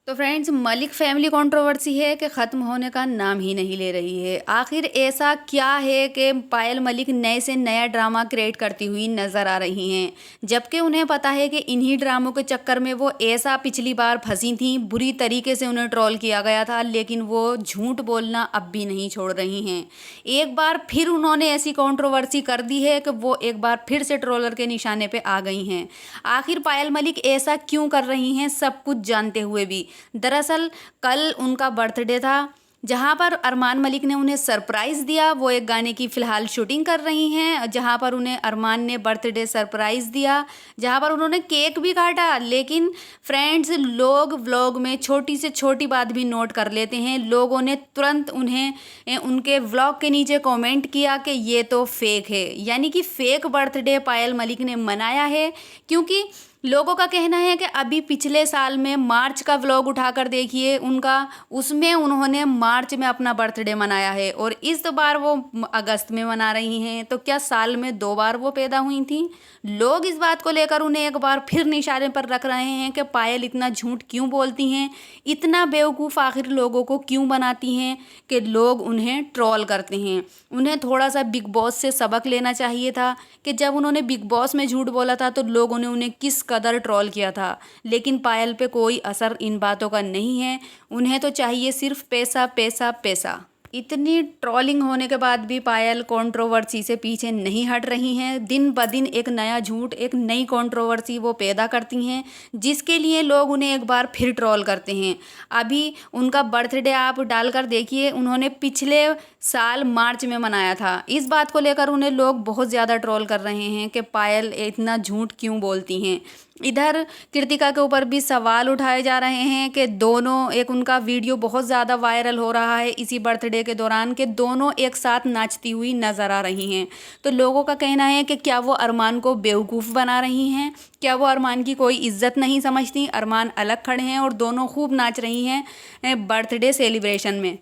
तो friends, Malik family controversy है कि ख़त्म होने का नाम ही नहीं ले रही है। आखिर ऐसा क्या है कि पायल मलिक नए से नया ड्रामा क्रिएट करती हुई नज़र आ रही हैं, जबकि उन्हें पता है कि इन्हीं ड्रामों के चक्कर में वो ऐसा पिछली बार फंसी थी, बुरी तरीके से उन्हें ट्रोल किया गया था, लेकिन वो झूठ बोलना अब भी नहीं छोड़ रही हैं। एक बार फिर उन्होंने ऐसी कंट्रोवर्सी कर दी है कि वो एक बार फिर से ट्रोलर के निशाने पे आ गई हैं। आखिर पायल मलिक ऐसा क्यों कर रही हैं, सब कुछ जानते हुए भी? दरअसल कल उनका बर्थडे था, जहां पर अरमान मलिक ने उन्हें सरप्राइज़ दिया। वो एक गाने की फ़िलहाल शूटिंग कर रही हैं, जहां पर उन्हें अरमान ने बर्थडे सरप्राइज़ दिया, जहां पर उन्होंने केक भी काटा। लेकिन फ्रेंड्स, लोग व्लॉग में छोटी से छोटी बात भी नोट कर लेते हैं। लोगों ने तुरंत उन्हें उनके व्लॉग के नीचे कमेंट किया कि ये तो फेक है, यानी कि फेक बर्थडे पायल मलिक ने मनाया है। क्योंकि लोगों का कहना है कि अभी पिछले साल में मार्च का व्लॉग उठाकर देखिए उनका, उसमें उन्होंने मार्च में अपना बर्थडे मनाया है और इस बार वो अगस्त में मना रही हैं। तो क्या साल में 2 बार वो पैदा हुई थी? लोग इस बात को लेकर उन्हें एक बार फिर निशाने पर रख रहे हैं कि पायल इतना झूठ क्यों बोलती हैं, इतना बेवकूफ़ आखिर लोगों को क्यों बनाती हैं कि लोग उन्हें ट्रोल करते हैं। उन्हें थोड़ा सा बिग बॉस से सबक लेना चाहिए था कि जब उन्होंने बिग बॉस में झूठ बोला था तो लोगों ने उन्हें किस कदर ट्रोल किया था। लेकिन पायल पे कोई असर इन बातों का नहीं है। उन्हें तो चाहिए सिर्फ पैसा पैसा पैसा। इतनी ट्रोलिंग होने के बाद भी पायल कंट्रोवर्सी से पीछे नहीं हट रही हैं। दिन ब दिन एक नया झूठ, एक नई कंट्रोवर्सी वो पैदा करती हैं, जिसके लिए लोग उन्हें एक बार फिर ट्रोल करते हैं। अभी उनका बर्थडे आप डालकर देखिए, उन्होंने पिछले साल मार्च में मनाया था। इस बात को लेकर उन्हें लोग बहुत ज़्यादा ट्रोल कर रहे हैं कि पायल इतना झूठ क्यों बोलती हैं। इधर कृतिका के ऊपर भी सवाल उठाए जा रहे हैं कि दोनों, एक उनका वीडियो बहुत ज़्यादा वायरल हो रहा है इसी बर्थडे के दौरान, कि दोनों एक साथ नाचती हुई नज़र आ रही हैं। तो लोगों का कहना है कि क्या वो अरमान को बेवकूफ़ बना रही हैं, क्या वो अरमान की कोई इज्जत नहीं समझती? अरमान अलग खड़े हैं और दोनों खूब नाच रही हैं बर्थडे सेलिब्रेशन में।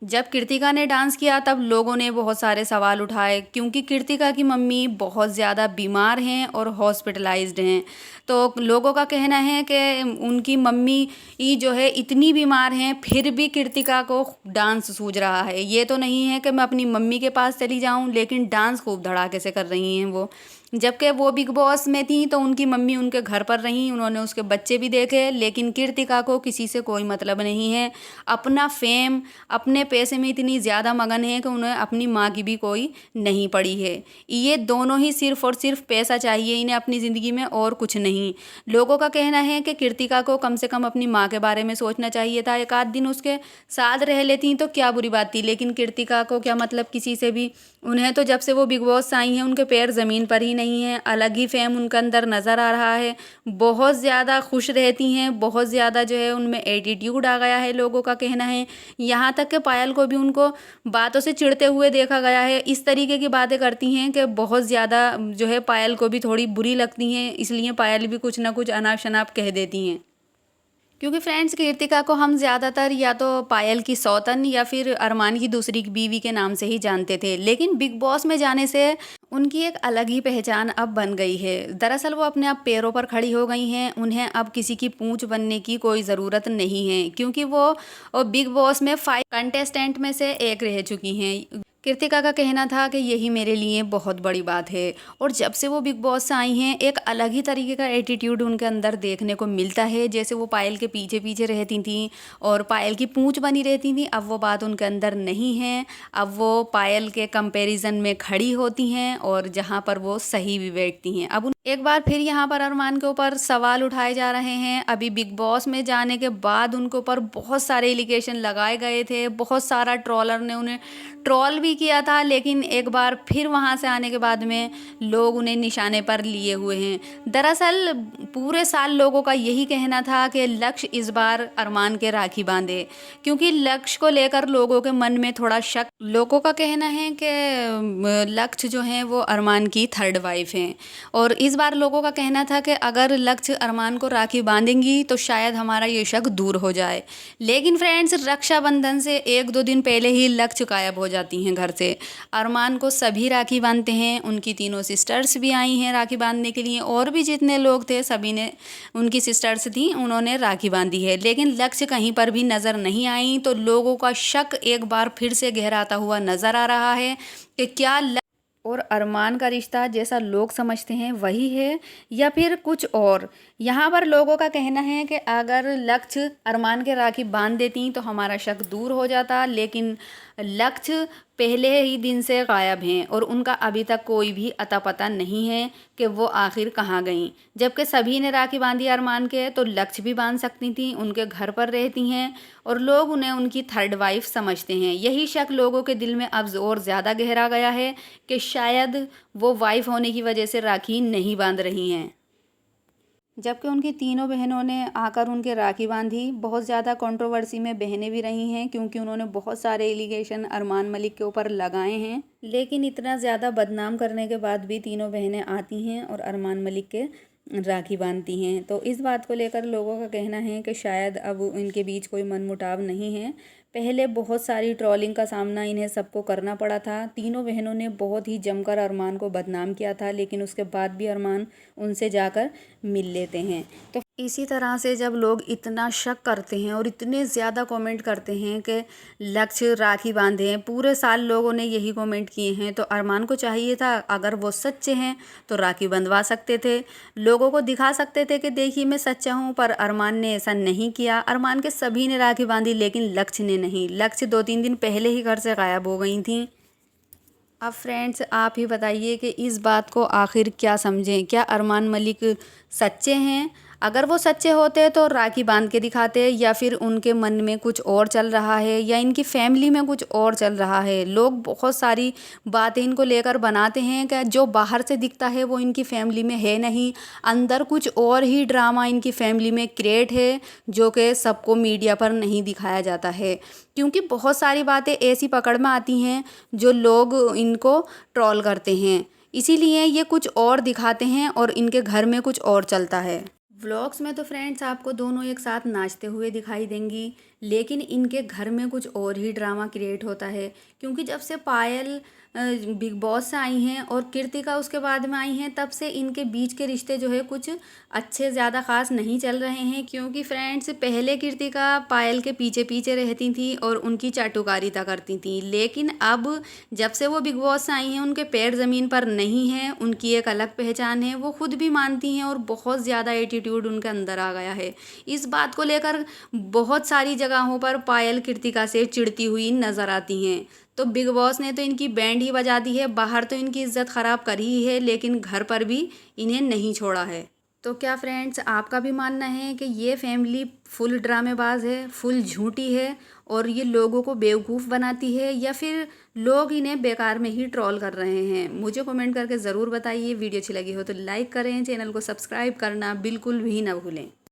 जब कृतिका ने डांस किया तब लोगों ने बहुत सारे सवाल उठाए, क्योंकि कृतिका की मम्मी बहुत ज़्यादा बीमार हैं और हॉस्पिटलाइज्ड हैं। तो लोगों का कहना है कि उनकी मम्मी ही जो है इतनी बीमार हैं, फिर भी कृतिका को डांस सूझ रहा है। ये तो नहीं है कि मैं अपनी मम्मी के पास चली जाऊं, लेकिन डांस खूब धड़ाके से कर रही हैं वो। जबकि वो बिग बॉस में थी तो उनकी मम्मी उनके घर पर रहीं, उन्होंने उसके बच्चे भी देखे, लेकिन कृतिका को किसी से कोई मतलब नहीं है। अपना फेम, अपने पैसे में इतनी ज़्यादा मगन है कि उन्हें अपनी माँ की भी कोई नहीं पड़ी है। ये दोनों ही सिर्फ़ और सिर्फ पैसा चाहिए इन्हें अपनी ज़िंदगी में, और कुछ नहीं। लोगों का कहना है कि कृतिका को कम से कम अपनी माँ के बारे में सोचना चाहिए था। एक आध दिन उसके साथ रह लेती तो क्या बुरी बात थी, लेकिन कृतिका को क्या मतलब किसी से भी? उन्हें तो जब से वो बिग बॉस आई हैं उनके पैर ज़मीन पर ही नहीं हैं। अलग ही फेम उनके अंदर नज़र आ रहा है। बहुत ज़्यादा खुश रहती हैं, बहुत ज़्यादा जो है उनमें एटीट्यूड आ गया है, लोगों का कहना है। यहाँ तक कि पायल को भी उनको बातों से चिढ़ते हुए देखा गया है। इस तरीके की बातें करती हैं कि बहुत ज़्यादा जो है पायल को भी थोड़ी बुरी लगती हैं, इसलिए पायल भी कुछ ना कुछ अनाप शनाप कह देती हैं। क्योंकि फ्रेंड्स, कृतिका को हम ज़्यादातर या तो पायल की सौतन या फिर अरमान की दूसरी बीवी के नाम से ही जानते थे, लेकिन बिग बॉस में जाने से उनकी एक अलग ही पहचान अब बन गई है। दरअसल वो अपने आप पैरों पर खड़ी हो गई हैं। उन्हें अब किसी की पूंछ बनने की कोई ज़रूरत नहीं है, क्योंकि वो बिग बॉस में 5 कंटेस्टेंट में से एक रह चुकी हैं। कृतिका का कहना था कि यही मेरे लिए बहुत बड़ी बात है, और जब से वो बिग बॉस से आई हैं एक अलग ही तरीके का एटीट्यूड उनके अंदर देखने को मिलता है। जैसे वो पायल के पीछे पीछे रहती थी और पायल की पूंछ बनी रहती थी, अब वो बात उनके अंदर नहीं है। अब वो पायल के कंपैरिजन में खड़ी होती हैं और जहाँ पर वो सही भी बैठती हैं। अब एक बार फिर यहाँ पर अरमान के ऊपर सवाल उठाए जा रहे हैं। अभी बिग बॉस में जाने के बाद उनके ऊपर बहुत सारे एलिगेशन लगाए गए थे, बहुत सारा ट्रोलर ने उन्हें ट्रोल भी किया था, लेकिन एक बार फिर वहाँ से आने के बाद में लोग उन्हें निशाने पर लिए हुए हैं। दरअसल पूरे साल लोगों का यही कहना था कि लक्ष्य इस बार अरमान के राखी बांधे, क्योंकि लक्ष्य को लेकर लोगों के मन में थोड़ा शक। लोगों का कहना है कि लक्ष्य जो है वो अरमान की थर्ड वाइफ हैं, और इस बार लोगों का कहना था कि अगर लक्ष्य अरमान को राखी बांधेंगी तो शायद हमारा ये शक दूर हो जाए। लेकिन फ्रेंड्स, रक्षाबंधन से 1-2 दिन पहले ही लक्ष्य गायब हो जाती हैं घर घर से। अरमान को सभी राखी बांधते हैं, उनकी तीनों सिस्टर्स भी आई हैं राखी बांधने के लिए, और भी जितने लोग थे सभी ने, उनकी सिस्टर्स थी, उन्होंने राखी बांधी है। लेकिन लक्ष्य कहीं पर भी नज़र नहीं आई, तो लोगों का शक एक बार फिर से गहराता हुआ नज़र आ रहा है कि क्या और अरमान का रिश्ता जैसा लोग समझते हैं वही है या फिर कुछ और। यहाँ पर लोगों का कहना है कि अगर लक्ष्य अरमान के राखी बांध देती तो हमारा शक दूर हो जाता, लेकिन लक्ष्य पहले ही दिन से गायब हैं और उनका अभी तक कोई भी अता पता नहीं है कि वो आखिर कहाँ गईं। जबकि सभी ने राखी बांधी अरमान के, तो लक्ष्य भी बांध सकती थी, उनके घर पर रहती हैं और लोग उन्हें उनकी थर्ड वाइफ समझते हैं। यही शक लोगों के दिल में अब और ज़्यादा गहरा गया है कि शायद वो वाइफ होने की वजह से राखी नहीं बांध रही हैं। जबकि उनकी तीनों बहनों ने आकर उनके राखी बांधी। बहुत ज़्यादा कंट्रोवर्सी में बहनें भी रही हैं, क्योंकि उन्होंने बहुत सारे एलिगेशन अरमान मलिक के ऊपर लगाए हैं। लेकिन इतना ज़्यादा बदनाम करने के बाद भी तीनों बहनें आती हैं और अरमान मलिक के राखी बांधती हैं। तो इस बात को लेकर लोगों का कहना है कि शायद अब इनके बीच कोई मनमुटाव नहीं है। पहले बहुत सारी ट्रोलिंग का सामना इन्हें सबको करना पड़ा था। तीनों बहनों ने बहुत ही जमकर अरमान को बदनाम किया था, लेकिन उसके बाद भी अरमान उनसे जाकर मिल लेते हैं। तो इसी तरह से जब लोग इतना शक करते हैं और इतने ज़्यादा कमेंट करते हैं कि लक्ष्य राखी बांधे हैं, पूरे साल लोगों ने यही कमेंट किए हैं, तो अरमान को चाहिए था अगर वो सच्चे हैं तो राखी बंधवा सकते थे, लोगों को दिखा सकते थे कि देखिए मैं सच्चा हूँ। पर अरमान ने ऐसा नहीं किया। अरमान के सभी ने राखी बांधी, लेकिन लक्ष्य ने नहीं। लक्ष्य 2-3 दिन पहले ही घर से गायब हो गई थी। अब फ्रेंड्स आप ही बताइए कि इस बात को आखिर क्या समझें। क्या अरमान मलिक सच्चे हैं? अगर वो सच्चे होते तो राखी बांध के दिखाते, या फिर उनके मन में कुछ और चल रहा है, या इनकी फैमिली में कुछ और चल रहा है। लोग बहुत सारी बातें इनको लेकर बनाते हैं कि जो बाहर से दिखता है वो इनकी फैमिली में है नहीं, अंदर कुछ और ही ड्रामा इनकी फैमिली में क्रिएट है, जो कि सबको मीडिया पर नहीं दिखाया जाता है। क्योंकि बहुत सारी बातें ऐसी पकड़ में आती हैं जो लोग इनको ट्रोल करते हैं, इसीलिए ये कुछ और दिखाते हैं और इनके घर में कुछ और चलता है। व्लॉग्स में तो फ्रेंड्स आपको दोनों एक साथ नाचते हुए दिखाई देंगी, लेकिन इनके घर में कुछ और ही ड्रामा क्रिएट होता है। क्योंकि जब से पायल बिग बॉस से आई हैं और कृतिका उसके बाद में आई हैं, तब से इनके बीच के रिश्ते जो है कुछ अच्छे ज़्यादा ख़ास नहीं चल रहे हैं। क्योंकि फ्रेंड्स पहले कृतिका पायल के पीछे पीछे रहती थी और उनकी चाटुकारिता करती थी, लेकिन अब जब से वो बिग बॉस से आई हैं उनके पैर ज़मीन पर नहीं हैं, उनकी एक अलग पहचान है, वो खुद भी मानती हैं और बहुत ज़्यादा एटीट्यूड उनके अंदर आ गया है। इस बात को लेकर बहुत सारी जगहों पर पायल कृतिका से चिढ़ती हुई नज़र आती हैं। तो बिग बॉस ने तो इनकी बैंड ही बजा दी है, बाहर तो इनकी इज्जत ख़राब कर ही है, लेकिन घर पर भी इन्हें नहीं छोड़ा है। तो क्या फ्रेंड्स आपका भी मानना है कि ये फैमिली फुल ड्रामेबाज है, फुल झूठी है और ये लोगों को बेवकूफ़ बनाती है, या फिर लोग इन्हें बेकार में ही ट्रोल कर रहे हैं? मुझे कमेंट करके ज़रूर बताइए। वीडियो अच्छी लगी हो तो लाइक करें, चैनल को सब्सक्राइब करना बिल्कुल भी ना भूलें।